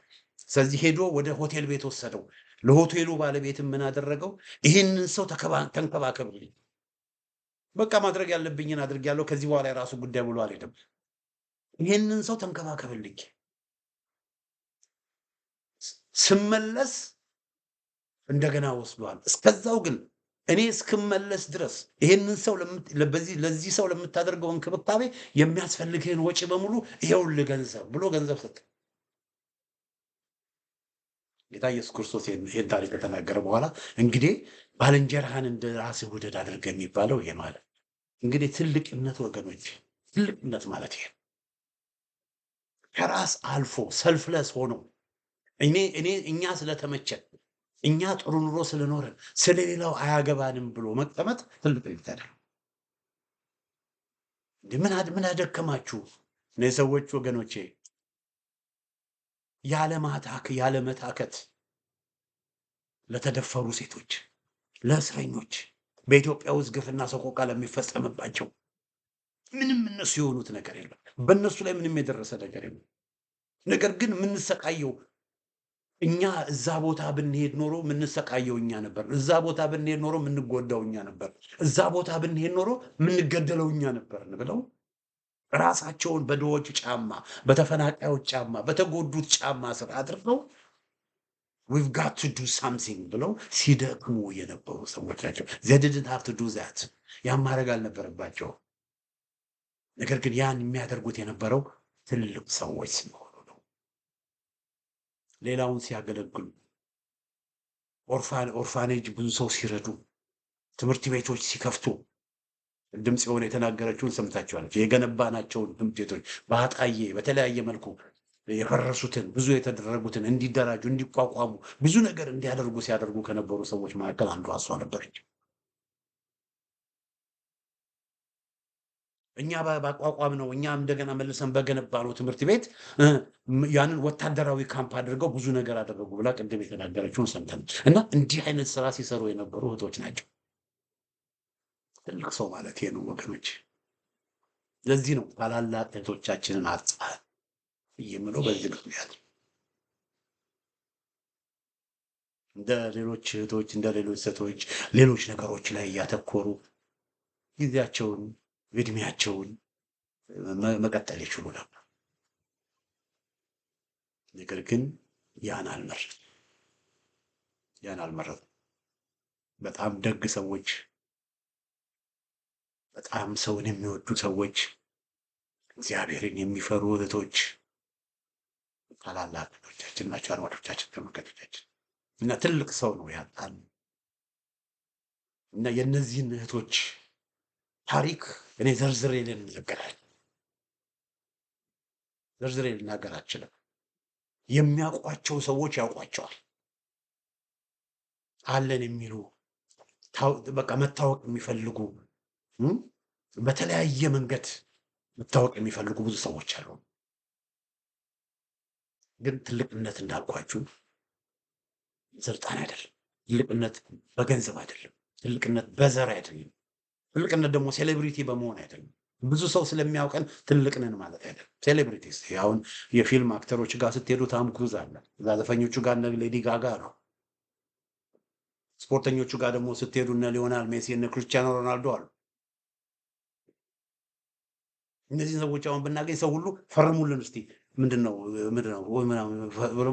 ስለዚህ ሄዶ ወደ ሆቴል ቤት ወሰደው። ለሆቴሉ ባለቤትም ምን አደረገው? ይህንን ሰው ተንከባከብልኝ፣ በቃ ማድረግ ያለብኝን አድርጌያለሁ፣ ከዚህ በኋላ የራሱ ጉዳይ ብሎ አልሄድም። ይህንን ሰው ተንከባከብልኝ፣ ስመለስ እንደገና ወስዷል። እስከዛው ግን እኔ እስክመለስ ድረስ ይህንን ሰው ለዚህ ሰው ለምታደርገው እንክብካቤ የሚያስፈልግህን ወጪ በሙሉ ይኸውልህ ገንዘብ ብሎ ገንዘብ ሰጠ። ጌታ ኢየሱስ ክርስቶስ ይህን ታሪክ ከተናገረ በኋላ እንግዲህ ባልንጀራህን እንደ ራስህ ውደድ አድርገህ የሚባለው ይሄ ማለት እንግዲህ ትልቅነት፣ ወገኖች ትልቅነት ማለት ይሄ ከራስ አልፎ ሰልፍለስ ሆኖ እኛ ስለተመቸን እኛ ጥሩ ኑሮ ስለኖረን ስለሌላው አያገባንም ብሎ መቀመጥ ትልቅ ይታደል። ምን አደከማችሁ እነዚህ ሰዎች ወገኖቼ? ያለ መታከት ለተደፈሩ ሴቶች፣ ለእስረኞች፣ በኢትዮጵያ ውስጥ ግፍና ሰቆቃ ለሚፈጸምባቸው ምንም እነሱ የሆኑት ነገር የለም። በእነሱ ላይ ምንም የደረሰ ነገር የለም። ነገር ግን የምንሰቃየው እኛ እዛ ቦታ ብንሄድ ኖሮ የምንሰቃየው እኛ ነበር። እዛ ቦታ ብንሄድ ኖሮ የምንጎዳው እኛ ነበር። እዛ ቦታ ብንሄድ ኖሮ የምንገደለው እኛ ነበር ብለው ራሳቸውን በድሆች ጫማ፣ በተፈናቃዮች ጫማ፣ በተጎዱት ጫማ ስር አድርገው we've got to do something ብለው ሲደክሙ የነበሩ ሰዎች ናቸው። they didn't have to do that ያን ማድረግ አልነበረባቸው። ነገር ግን ያን የሚያደርጉት የነበረው ትልቅ ሰዎች ሲሆኑ ነው። ሌላውን ሲያገለግሉ፣ ኦርፋኔጅ ብዙ ሰው ሲረዱ፣ ትምህርት ቤቶች ሲከፍቱ፣ ድምፅ የሆነ የተናገረችውን ሰምታችኋል። የገነባናቸውን ትምህርት ቤቶች በአጣዬ በተለያየ መልኩ የፈረሱትን ብዙ የተደረጉትን እንዲደራጁ እንዲቋቋሙ ብዙ ነገር እንዲያደርጉ ሲያደርጉ ከነበሩ ሰዎች መካከል አንዷ እሷ ነበረች። እኛ ባቋቋም ነው እኛ እንደገና መልሰን በገነባ ነው ትምህርት ቤት ያንን ወታደራዊ ካምፕ አድርገው ብዙ ነገር አደረጉ ብላ ቅድም የተናገረችውን ሰምተን እና እንዲህ አይነት ስራ ሲሰሩ የነበሩ እህቶች ናቸው። ትልቅ ሰው ማለት ነው ወገኖች። ለዚህ ነው ታላላቅ እህቶቻችንን አጣን የምለው በዚህ ምክንያት። እንደ ሌሎች እህቶች እንደ ሌሎች ሴቶች ሌሎች ነገሮች ላይ እያተኮሩ ጊዜያቸውን እድሜያቸውን መቀጠል ይችሉ ነበር። ነገር ግን ያን አልመረጡም። በጣም ደግ ሰዎች፣ በጣም ሰውን የሚወዱ ሰዎች፣ እግዚአብሔርን የሚፈሩ እህቶች ታላላቅ እህቶቻችን ናቸው። አድማጮቻችን፣ ተመልካቾቻችን እና ትልቅ ሰው ነው ያጣን እና የእነዚህን እህቶች ታሪክ እኔ ዘርዝሬ ልናገር አልችልም። የሚያውቋቸው ሰዎች ያውቋቸዋል። አለን የሚሉ በቃ መታወቅ የሚፈልጉ በተለያየ መንገድ መታወቅ የሚፈልጉ ብዙ ሰዎች አሉ። ግን ትልቅነት እንዳልኳችሁ ስልጣን አይደለም። ትልቅነት በገንዘብ አይደለም። ትልቅነት በዘር አይደለም። ትልቅነት ደግሞ ሴሌብሪቲ በመሆን አይደለም። ብዙ ሰው ስለሚያውቀን ትልቅ ነን ማለት አይደለም። ሴሌብሪቲስ አሁን የፊልም አክተሮች ጋር ስትሄዱ ታም ክሩዝ አለ፣ እዛ ዘፋኞቹ ጋር እነ ሌዲ ጋጋ ነው። ስፖርተኞቹ ጋር ደግሞ ስትሄዱ እነ ሊዮናል ሜሲ እነ ክርስቲያኖ ሮናልዶ አሉ። እነዚህ ሰዎች አሁን ብናገኝ ሰው ሁሉ ፈርሙልን እስቲ ምንድነው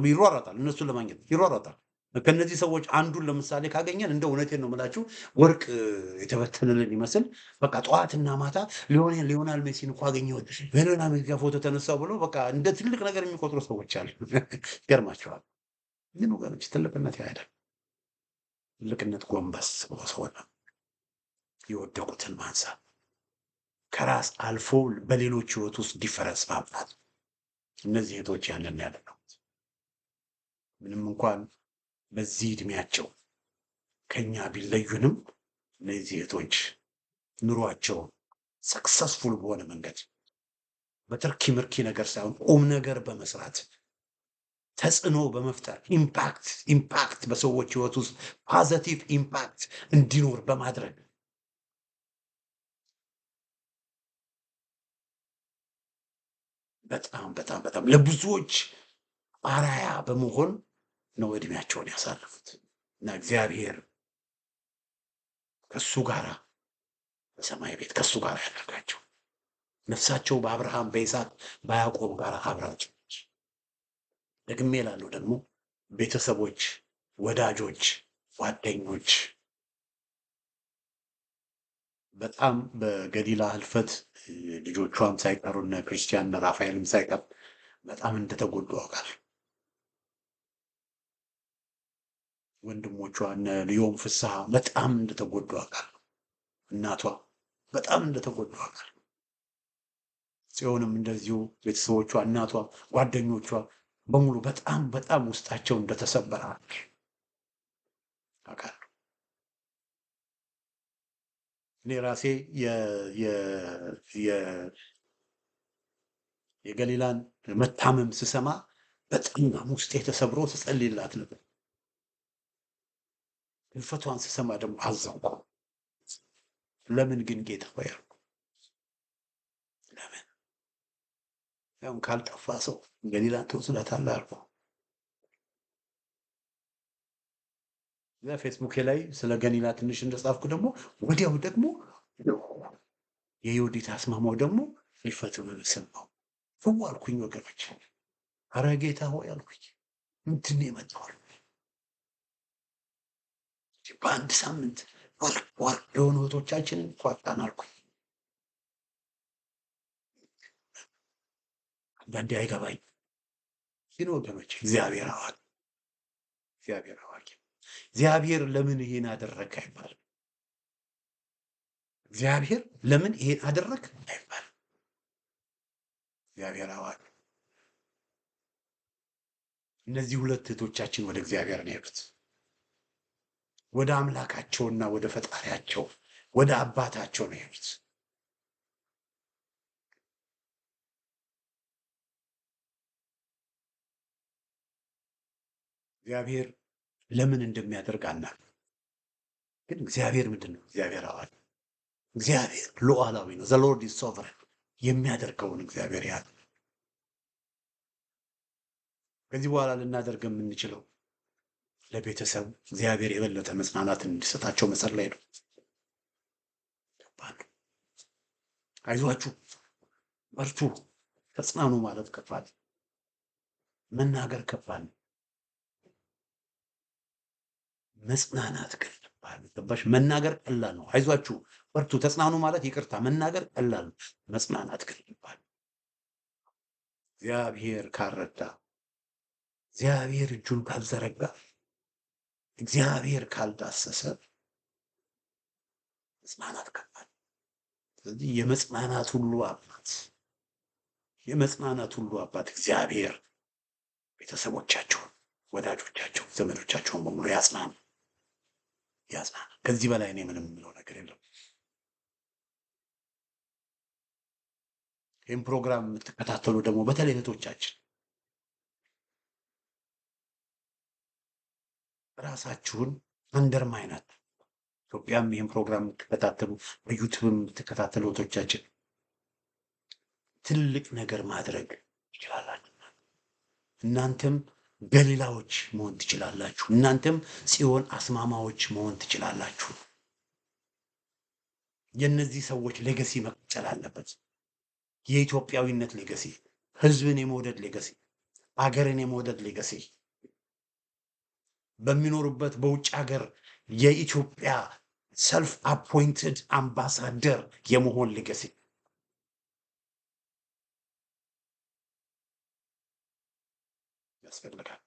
ይሯሯጣል፣ እነሱን ለማግኘት ይሯሯጣል። ከነዚህ ሰዎች አንዱን ለምሳሌ ካገኘን እንደ እውነቴን ነው የምላችሁ ወርቅ የተበተነልን ይመስል በቃ ጠዋትና ማታ ሊዮናል ሜሲን እኮ አገኘሁት ሊዮናል ሜሲ ጋር ፎቶ ተነሳው ብሎ በቃ እንደ ትልቅ ነገር የሚቆጥሩ ሰዎች አሉ። ይገርማቸዋል። ግን ወገኖች ትልቅነት አይደለም። ትልቅነት ጎንበስ ብሎ ሰው የወደቁትን ማንሳት፣ ከራስ አልፎ በሌሎች ህይወት ውስጥ ዲፈረንስ ማምጣት። እነዚህ እህቶች ያንን ያደረጉት ምንም እንኳን በዚህ እድሜያቸው ከኛ ቢለዩንም እነዚህ እህቶች ኑሯቸው ሰክሰስፉል በሆነ መንገድ በትርኪ ምርኪ ነገር ሳይሆን ቁም ነገር በመስራት ተጽዕኖ በመፍጠር ኢምፓክት በሰዎች ህይወት ውስጥ ፖዚቲቭ ኢምፓክት እንዲኖር በማድረግ በጣም ለብዙዎች አራያ በመሆን ነው እድሜያቸውን ያሳለፉት እና እግዚአብሔር ከሱ ጋር በሰማይ ቤት ከሱ ጋር ያደርጋቸው። ነፍሳቸው በአብርሃም በይስሐቅ በያዕቆብ ጋር አብራቸው። ደግሜ እላለሁ ደግሞ ቤተሰቦች፣ ወዳጆች፣ ጓደኞች በጣም በገሊላ ህልፈት ልጆቿም ሳይቀሩ እነ ክርስቲያን እነ ራፋኤልም ሳይቀር በጣም እንደተጎዱ አውቃለሁ። ወንድሞቿ እነ ልዮም ፍስሐ በጣም እንደተጎዱ አውቃለሁ። እናቷ በጣም እንደተጎዱ አውቃለሁ። ጽዮንም እንደዚሁ ቤተሰቦቿ፣ እናቷ፣ ጓደኞቿ በሙሉ በጣም ውስጣቸው እንደተሰበረ አውቃለሁ። እኔ ራሴ የገሊላን መታመም ስሰማ በጣም ውስጤ ተሰብሮ ስጸልይላት ነበር። ህልፈቷን ስሰማ ደግሞ አዘንኩ። ለምን ግን ጌታ ሆይ አልኩ። ለምን ያው ካልጠፋ ሰው ገሊላን ትወስዳታለህ አልኩ። ፌስቡኬ ላይ ስለ ገሊላ ትንሽ እንደጻፍኩ ደግሞ ወዲያው ደግሞ የዮዲት አስማማው ደግሞ ህልፈት ሰማሁ። ፍው አልኩኝ ወገኖች። ኧረ ጌታ ሆይ አልኩኝ። ምንድን ነው የመጣው? በአንድ ሳምንት ወር የሆኑ እህቶቻችንን ቋጣን አልኩኝ። አንዳንዴ አይገባኝ ግን ወገኖች እግዚአብሔር አዋቂ፣ እግዚአብሔር አዋቂ። እግዚአብሔር ለምን ይሄን አደረግ አይባልም። እግዚአብሔር ለምን ይሄን አደረግ አይባልም። እግዚአብሔር አዋቂ። እነዚህ ሁለት እህቶቻችን ወደ እግዚአብሔር ነው የሄዱት። ወደ አምላካቸውና ወደ ፈጣሪያቸው ወደ አባታቸው ነው የሄዱት። እግዚአብሔር ለምን እንደሚያደርግ አናውቅም። ግን እግዚአብሔር ምንድን ነው? እግዚአብሔር አዋቂ፣ እግዚአብሔር ሉዓላዊ ነው። ዘ ሎርድ ኢዝ ሶቨረን። የሚያደርገውን እግዚአብሔር ያለ ከዚህ በኋላ ልናደርግ የምንችለው ለቤተሰብ እግዚአብሔር የበለጠ መጽናናትን እንዲሰጣቸው መጸለይ ነው። አይዟችሁ፣ በርቱ፣ ተጽናኑ ማለት ከባድ፣ መናገር ከባድ፣ መጽናናት ግን ገባሽ? መናገር ቀላል ነው። አይዟችሁ፣ በርቱ፣ ተጽናኑ ማለት ይቅርታ፣ መናገር ቀላል ነው። መጽናናት ግን ከባድ። እግዚአብሔር ካልረዳ፣ እግዚአብሔር እጁን ካልዘረጋ፣ እግዚአብሔር ካልዳሰሰ መጽናናት ከባድ። ስለዚህ የመጽናናት ሁሉ አባት፣ የመጽናናት ሁሉ አባት እግዚአብሔር ቤተሰቦቻቸውን፣ ወዳጆቻቸውን፣ ዘመዶቻቸውን በሙሉ ያጽናና፣ ያጽናና። ከዚህ በላይ እኔ ምንም የምለው ነገር የለም። ይህም ፕሮግራም የምትከታተሉ ደግሞ በተለይ እህቶቻችን ራሳችሁን አንደርማይን አትበሉ። ኢትዮጵያም ይህን ፕሮግራም የምትከታተሉ በዩቱብ የምትከታተሉ እህቶቻችን ትልቅ ነገር ማድረግ ትችላላችሁ። እናንተም ገሊላዎች መሆን ትችላላችሁ። እናንተም ጽዮን አስማማዎች መሆን ትችላላችሁ። የእነዚህ ሰዎች ሌገሲ መቀጠል አለበት። የኢትዮጵያዊነት ሌገሲ፣ ህዝብን የመውደድ ሌገሲ፣ አገርን የመውደድ ሌገሲ፣ በሚኖሩበት በውጭ ሀገር የኢትዮጵያ ሰልፍ አፖይንትድ አምባሳደር የመሆን ሌገሲ ያስፈልጋል።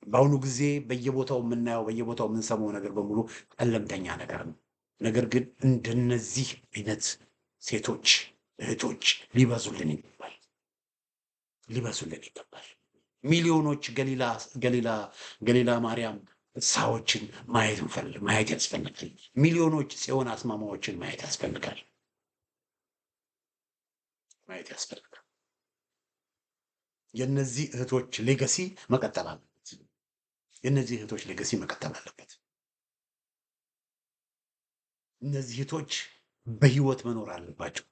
በአሁኑ ጊዜ በየቦታው የምናየው በየቦታው የምንሰማው ነገር በሙሉ ቀለምተኛ ነገር ነው። ነገር ግን እንደነዚህ አይነት ሴቶች እህቶች ሊበዙልን ይገባል፣ ሊበዙልን ይገባል። ሚሊዮኖች ገሊላ ማርያም ሳዎችን ማየት ያስፈልጋል። ሚሊዮኖች ጽዮን አስማማዎችን ማየት ያስፈልጋል፣ ማየት ያስፈልጋል። የነዚህ እህቶች ሌገሲ መቀጠል አለበት። የነዚህ እህቶች ሌገሲ መቀጠል አለበት። እነዚህ እህቶች በህይወት መኖር አለባቸው።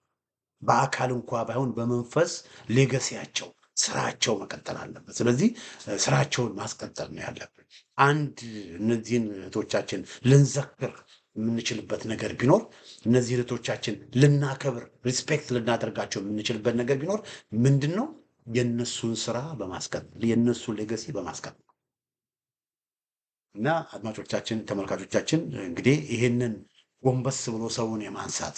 በአካል እንኳ ባይሆን በመንፈስ ሌገሲያቸው ስራቸው መቀጠል አለበት። ስለዚህ ስራቸውን ማስቀጠል ነው ያለብን። አንድ እነዚህን እህቶቻችን ልንዘክር የምንችልበት ነገር ቢኖር፣ እነዚህ እህቶቻችን ልናከብር ሪስፔክት ልናደርጋቸው የምንችልበት ነገር ቢኖር ምንድን ነው? የእነሱን ስራ በማስቀጠል የእነሱን ሌገሲ በማስቀጠል እና አድማጮቻችን፣ ተመልካቾቻችን እንግዲህ ይህንን ጎንበስ ብሎ ሰውን የማንሳት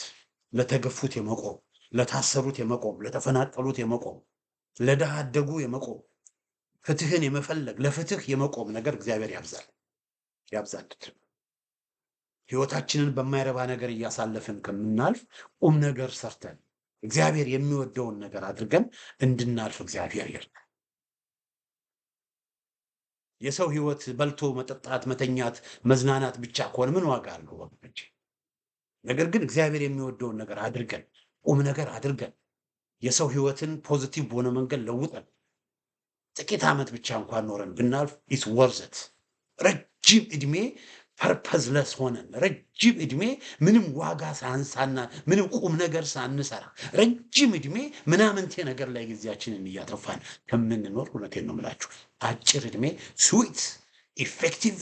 ለተገፉት የመቆም ለታሰሩት የመቆም ለተፈናቀሉት የመቆም ለድሃ አደጉ የመቆም ፍትህን የመፈለግ ለፍትህ የመቆም ነገር እግዚአብሔር ያብዛል። ህይወታችንን በማይረባ ነገር እያሳለፍን ከምናልፍ ቁም ነገር ሰርተን እግዚአብሔር የሚወደውን ነገር አድርገን እንድናልፍ እግዚአብሔር ይርዳል። የሰው ህይወት በልቶ መጠጣት፣ መተኛት፣ መዝናናት ብቻ ከሆነ ምን ዋጋ አለው ወገኖች? ነገር ግን እግዚአብሔር የሚወደውን ነገር አድርገን ቁም ነገር አድርገን የሰው ህይወትን ፖዚቲቭ በሆነ መንገድ ለውጠን ጥቂት ዓመት ብቻ እንኳን ኖረን ብናልፍ ኢስ ወርዘት። ረጅም እድሜ ፐርፐዝለስ ሆነን ረጅም እድሜ ምንም ዋጋ ሳንሳና ምንም ቁም ነገር ሳንሰራ ረጅም እድሜ ምናምንቴ ነገር ላይ ጊዜያችንን እያጠፋን ከምንኖር እውነቴን ነው የምላችሁ አጭር እድሜ ስዊት ኢፌክቲቭ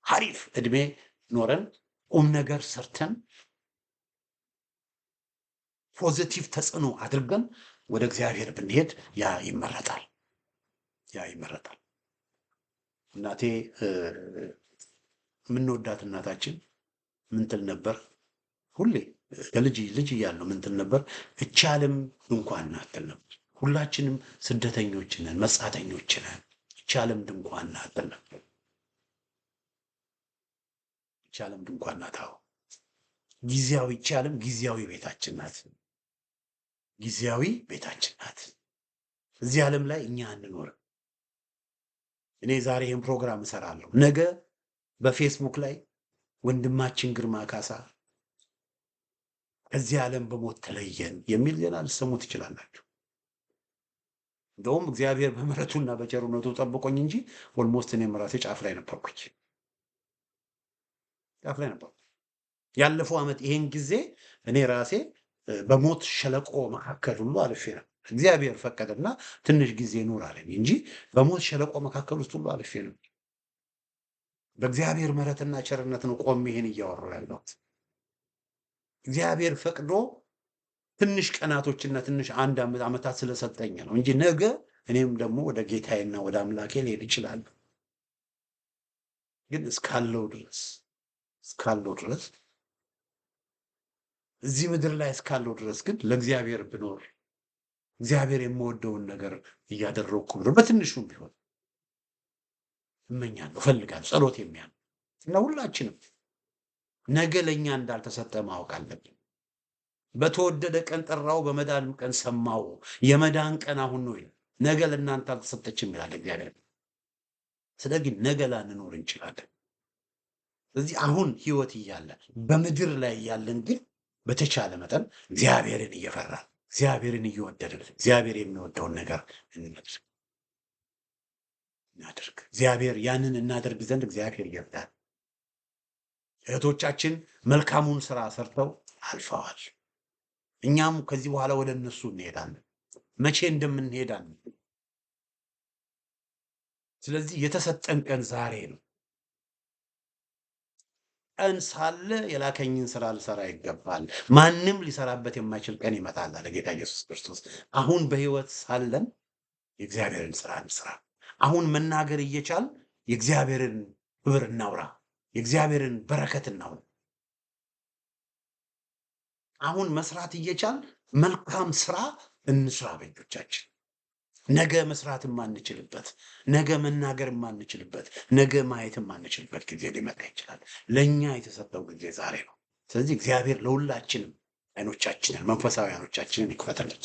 ሀሪፍ እድሜ ኖረን ቁም ነገር ሰርተን ፖዚቲቭ ተጽዕኖ አድርገን ወደ እግዚአብሔር ብንሄድ ያ ይመረጣል። እናቴ የምንወዳት እናታችን ምን ትል ነበር? ሁሌ ልጅ እያለሁ ምን ትል ነበር? እቺ ዓለም ድንኳን ናት ትል ነበር። ሁላችንም ስደተኞች ነን፣ መጻተኞች ነን። እቺ ዓለም ድንኳን ናት ትል ነበር። እቺ ዓለም ድንኳን ናት። አዎ ጊዜያዊ፣ እቺ ዓለም ጊዜያዊ ቤታችን ናት። ጊዜያዊ ቤታችን ናት። እዚህ ዓለም ላይ እኛ አንኖርም። እኔ ዛሬ ይህን ፕሮግራም እሰራለሁ፣ ነገ በፌስቡክ ላይ ወንድማችን ግርማ ካሳ ከዚህ ዓለም በሞት ተለየን የሚል ዜና ልትሰሙ ትችላላችሁ። እንደውም እግዚአብሔር በምሕረቱና በቸርነቱ ጠብቆኝ እንጂ ኦልሞስት እኔም ራሴ ጫፍ ላይ ነበርኩኝ። ያለፈው ዓመት ይሄን ጊዜ እኔ ራሴ በሞት ሸለቆ መካከል ሁሉ አልፌ ነው። እግዚአብሔር ፈቀደና ትንሽ ጊዜ ኑር አለኝ እንጂ በሞት ሸለቆ መካከል ውስጥ ሁሉ አልፌ ነው። በእግዚአብሔር ምሕረትና ቸርነት ነው ቆሜ ይሄን እያወራሁ ያለሁት። እግዚአብሔር ፈቅዶ ትንሽ ቀናቶችና ትንሽ አንድ ዓመታት ስለሰጠኝ ነው እንጂ ነገ እኔም ደግሞ ወደ ጌታዬና ወደ አምላኬ ልሄድ እችላለሁ። ግን እስካለው ድረስ እዚህ ምድር ላይ እስካለው ድረስ ግን ለእግዚአብሔር ብኖር እግዚአብሔር የምወደውን ነገር እያደረግኩ ብሎ በትንሹም ቢሆን እመኛለሁ፣ እፈልጋለሁ። ጸሎት የሚያል እና ሁላችንም ነገ ለእኛ እንዳልተሰጠ ማወቅ አለብን። በተወደደ ቀን ጠራው፣ በመዳንም ቀን ሰማው። የመዳን ቀን አሁን ነው ይላል። ነገ ለእናንተ አልተሰጠችም ይላል እግዚአብሔር። ስለዚህ ነገ ላንኖር እንችላለን። ስለዚህ አሁን ህይወት እያለ በምድር ላይ እያለን ግን በተቻለ መጠን እግዚአብሔርን እየፈራን እግዚአብሔርን እየወደድን እግዚአብሔር የሚወደውን ነገር እናድርግ። እግዚአብሔር ያንን እናደርግ ዘንድ እግዚአብሔር ይርዳል። እህቶቻችን መልካሙን ስራ ሰርተው አልፈዋል። እኛም ከዚህ በኋላ ወደ እነሱ እንሄዳለን። መቼ እንደምንሄዳለን። ስለዚህ የተሰጠን ቀን ዛሬ ነው። ቀን ሳለ የላከኝን ስራ ልሰራ ይገባል። ማንም ሊሰራበት የማይችል ቀን ይመጣል አለ ጌታ ኢየሱስ ክርስቶስ። አሁን በህይወት ሳለን የእግዚአብሔርን ስራ እንስራ። አሁን መናገር እየቻል የእግዚአብሔርን ክብር እናውራ፣ የእግዚአብሔርን በረከት እናውራ። አሁን መስራት እየቻል መልካም ስራ እንስራ በእጆቻችን። ነገ መስራት የማንችልበት፣ ነገ መናገር የማንችልበት፣ ነገ ማየት የማንችልበት ጊዜ ሊመጣ ይችላል። ለእኛ የተሰጠው ጊዜ ዛሬ ነው። ስለዚህ እግዚአብሔር ለሁላችንም አይኖቻችንን መንፈሳዊ አይኖቻችንን ይክፈትልን።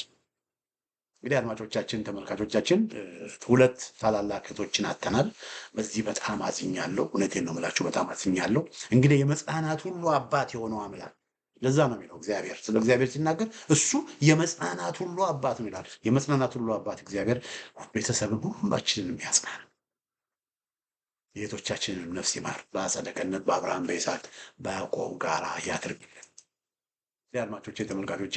እንግዲህ አድማጮቻችን፣ ተመልካቾቻችን ሁለት ታላላቅ እህቶችን አጥተናል። በዚህ በጣም አዝኛለሁ። እውነቴን ነው የምላችሁ፣ በጣም አዝኛለሁ። እንግዲህ የመጽናናት ሁሉ አባት የሆነው አምላክ ለዛ ነው የሚለው እግዚአብሔር። ስለ እግዚአብሔር ሲናገር እሱ የመጽናናት ሁሉ አባት ነው ይላል። የመጽናናት ሁሉ አባት እግዚአብሔር ቤተሰብን ሁላችንንም ያጽናል። የእህቶቻችንንም ነፍስ ይማር፣ በአጸደ ገነት በአብርሃም በይስሐቅ በያዕቆብ ጋር ያድርግልን። አድማጮቼ፣ ተመልካቾቼ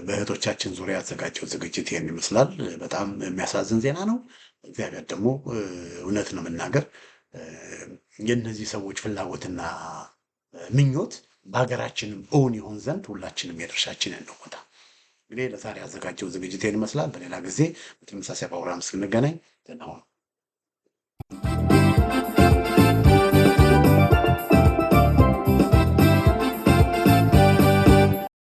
በእህቶቻችን ዙሪያ ያዘጋጀው ዝግጅት ይህን ይመስላል። በጣም የሚያሳዝን ዜና ነው። እግዚአብሔር ደግሞ እውነት ነው መናገር የእነዚህ ሰዎች ፍላጎትና ምኞት በሀገራችንም እውን ይሆን ዘንድ ሁላችንም የድርሻችንን እንወጣ። እንግዲህ ለዛሬ ያዘጋጀው ዝግጅት ይህን ይመስላል። በሌላ ጊዜ በተመሳሳይ ፕሮግራም እስክንገናኝ ደህና ሁኑ።